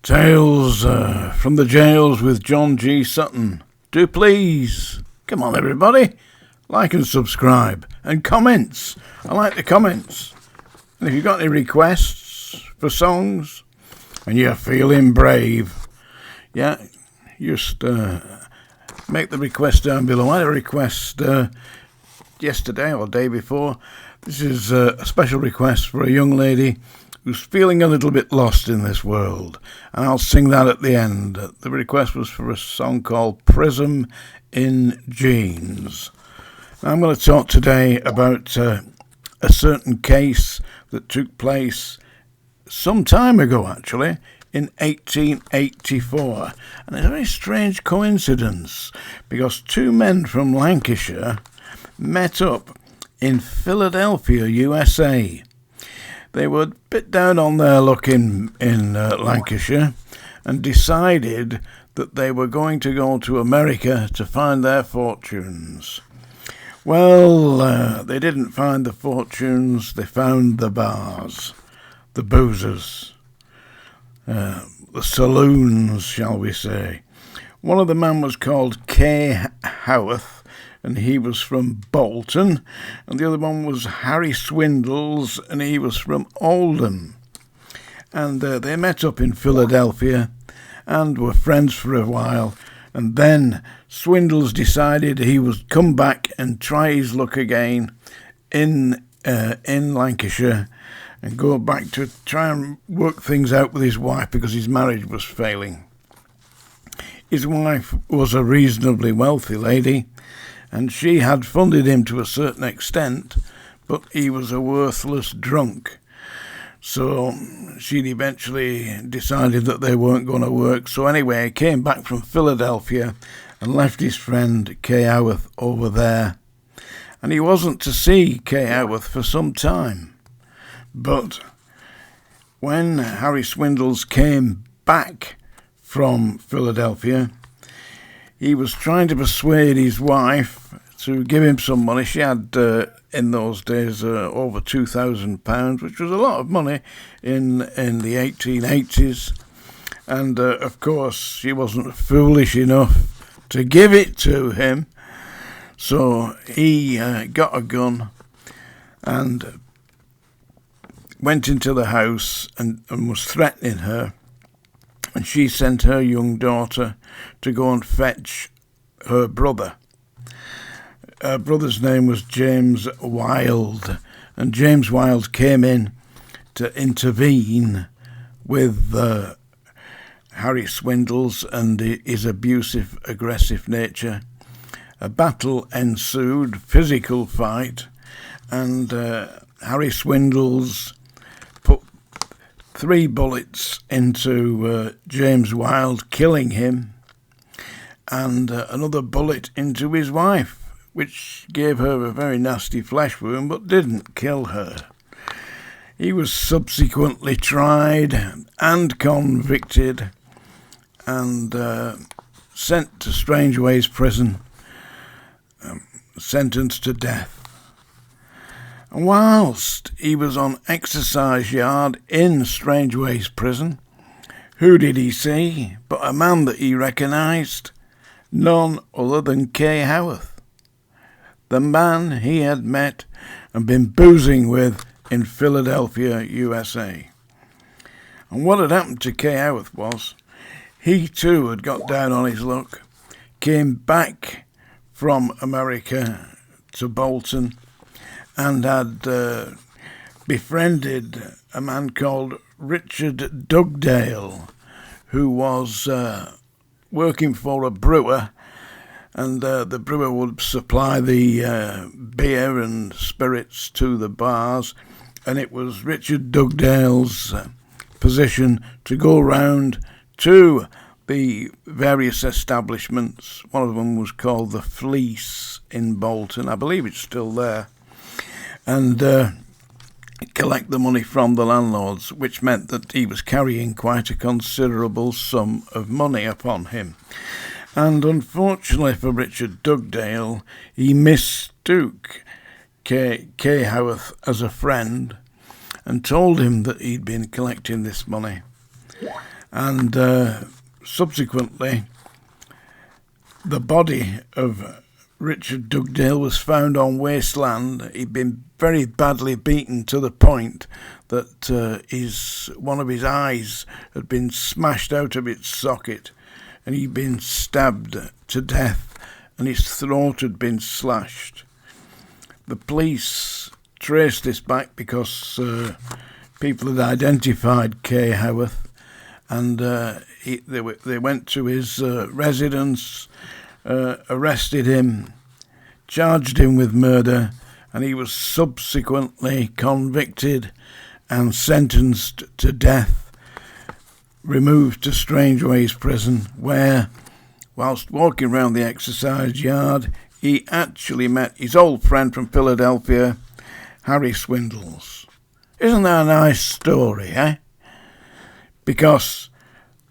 Tales from the jails with John G. Sutton. Do please, come on everybody, like and subscribe and comments. I like the comments. And if you've got any requests for songs and you're feeling brave, just make the request down below. I had a request yesterday or day before. This is a special request for a young lady who's feeling a little bit lost in this world, and I'll sing that at the end. The request was for a song called Prism in Jeans. Now, I'm going to talk today about a certain case that took place some time ago, actually, in 1884. And it's a very strange coincidence, because two men from Lancashire met up in Philadelphia, USA. They were a bit down on their luck in Lancashire and decided that they were going to go to America to find their fortunes. Well, they didn't find the fortunes, they found the bars, the boozers, the saloons, shall we say. One of the men was called K. Howarth, and he was from Bolton, and the other one was Harry Swindles, and he was from Oldham. And they met up in Philadelphia and were friends for a while, and then Swindles decided he would come back and try his luck again in Lancashire and go back to try and work things out with his wife, because his marriage was failing. His wife was a reasonably wealthy lady, and she had funded him to a certain extent, but he was a worthless drunk. So she'd eventually decided that they weren't going to work. So anyway, he came back from Philadelphia and left his friend K. Howarth over there. And he wasn't to see K. Howarth for some time. But when Harry Swindles came back from Philadelphia, he was trying to persuade his wife to give him some money. She had, in those days, over £2,000, which was a lot of money in the 1880s. And, of course, she wasn't foolish enough to give it to him. So he got a gun and went into the house and was threatening her. And she sent her young daughter to go and fetch her brother. Her brother's name was James Wild, and James Wild came in to intervene with Harry Swindles and his abusive, aggressive nature. A battle ensued, physical fight, and Harry Swindles put 3 bullets into James Wild, killing him, and another bullet into his wife, which gave her a very nasty flesh wound but didn't kill her. He was subsequently tried and convicted and sent to Strangeways prison, sentenced to death. And whilst he was on exercise yard in Strangeways prison, who did he see but a man that he recognised? None other than K. Howarth, the man he had met and been boozing with in Philadelphia, USA. And what had happened to K. Howarth was, he too had got down on his luck, came back from America to Bolton, and had befriended a man called Richard Dugdale, who was working for a brewer, and the brewer would supply the beer and spirits to the bars, and it was Richard Dugdale's position to go round to the various establishments. One of them was called the Fleece in Bolton. I believe it's still there. And collect the money from the landlords, which meant that he was carrying quite a considerable sum of money upon him. And unfortunately for Richard Dugdale, he mistook K. Howarth as a friend and told him that he'd been collecting this money. And subsequently, the body of Richard Dugdale was found on wasteland. He'd been very badly beaten to the point that one of his eyes had been smashed out of its socket, and he'd been stabbed to death, and his throat had been slashed. The police traced this back because people had identified Kay Howarth, and they went to his residence, arrested him, charged him with murder, and he was subsequently convicted and sentenced to death, removed to Strangeways prison, where, whilst walking around the exercise yard, he actually met his old friend from Philadelphia, Harry Swindles. Isn't that a nice story, eh? Because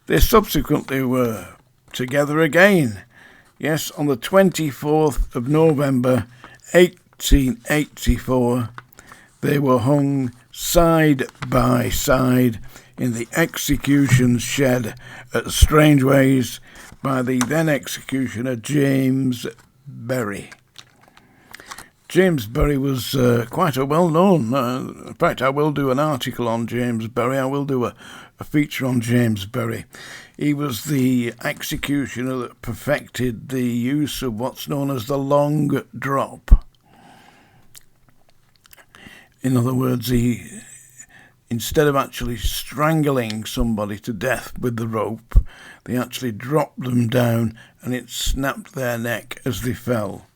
they subsequently were together again. Yes, on the 24th of November 1884, they were hung side by side in the execution shed at Strangeways by the then executioner James Berry. James Berry was quite a well-known, in fact I will do an article on James Berry, I will do a feature on James Berry. He was the executioner that perfected the use of what's known as the long drop. In other words, he, instead of actually strangling somebody to death with the rope, they actually dropped them down and it snapped their neck as they fell.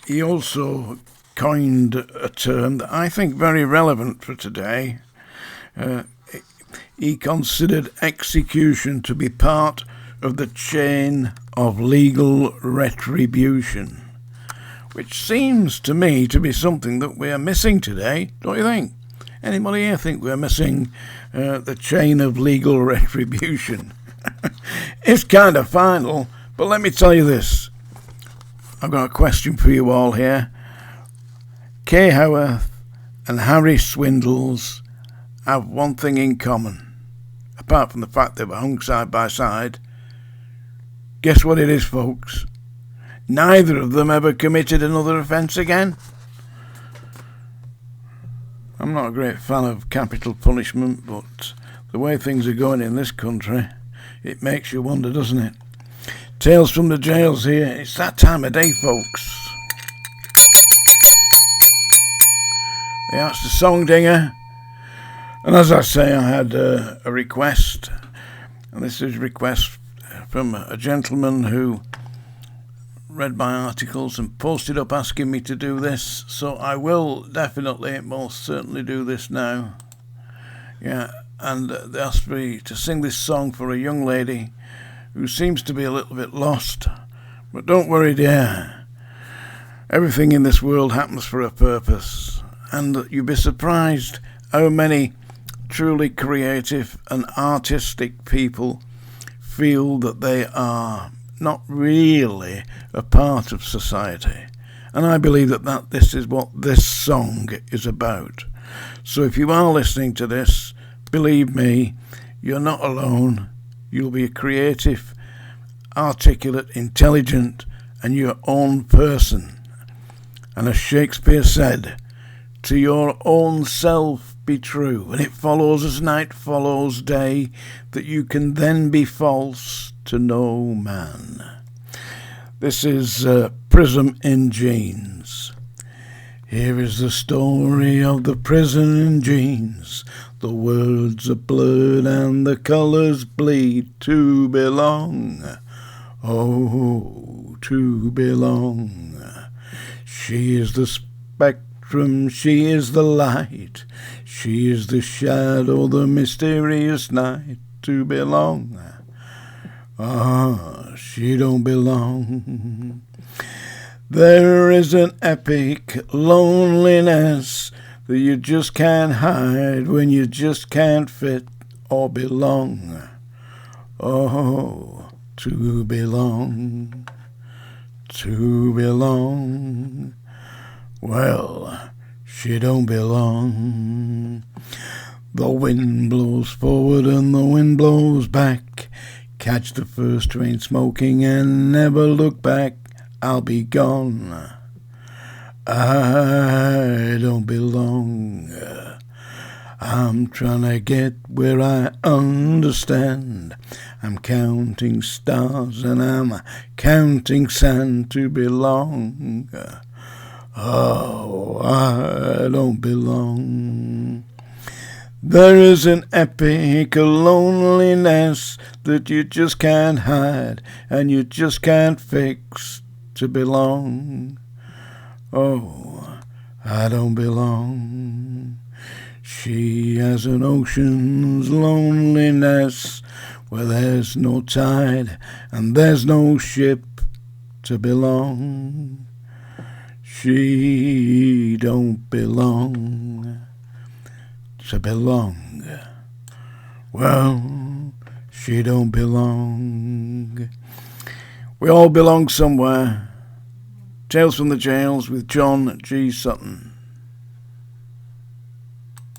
He also coined a term that I think very relevant for today. He considered execution to be part of the chain of legal retribution, which seems to me to be something that we are missing today, don't you think? Anybody here think we're missing the chain of legal retribution? It's kind of final, but let me tell you this. I've got a question for you all here. Kay Howarth and Harry Swindles have one thing in common, apart from the fact they were hung side by side. Guess what it is, folks? Neither of them ever committed another offence again. I'm not a great fan of capital punishment, but the way things are going in this country, it makes you wonder, doesn't it? Tales from the jails here. It's that time of day, folks. That's the song dinger. And as I say, I had a request. And this is a request from a gentleman who read my articles and posted up asking me to do this. So I will definitely, most certainly do this now. Yeah, and they asked me to sing this song for a young lady who seems to be a little bit lost. But don't worry, dear. Everything in this world happens for a purpose. And you'd be surprised how many truly creative and artistic people feel that they are not really a part of society. And I believe that this is what this song is about. So if you are listening to this, believe me, you're not alone. You'll be a creative, articulate, intelligent, and your own person. And as Shakespeare said, to your own self be true, and it follows as night follows day, that you can then be false to no man. This is Prism in Jeans. Here is the story of the prison in jeans. The words are blurred and the colours bleed. To belong, oh, to belong. She is the spectrum, she is the light. She is the shadow, the mysterious night. To belong, ah, she don't belong. There is an epic loneliness that you just can't hide when you just can't fit or belong. Oh, to belong, to belong. Well, she don't belong. The wind blows forward and the wind blows back. Catch the first train smoking and never look back. I'll be gone. I don't belong. I'm trying to get where I understand. I'm counting stars and I'm counting sand to belong. Oh, I don't belong. There is an epic loneliness that you just can't hide and you just can't fix to belong. Oh, I don't belong. She has an ocean's loneliness where there's no tide and there's no ship to belong. She don't belong to belong. Well, she don't belong. We all belong somewhere. Tales from the Jails with John G. Sutton.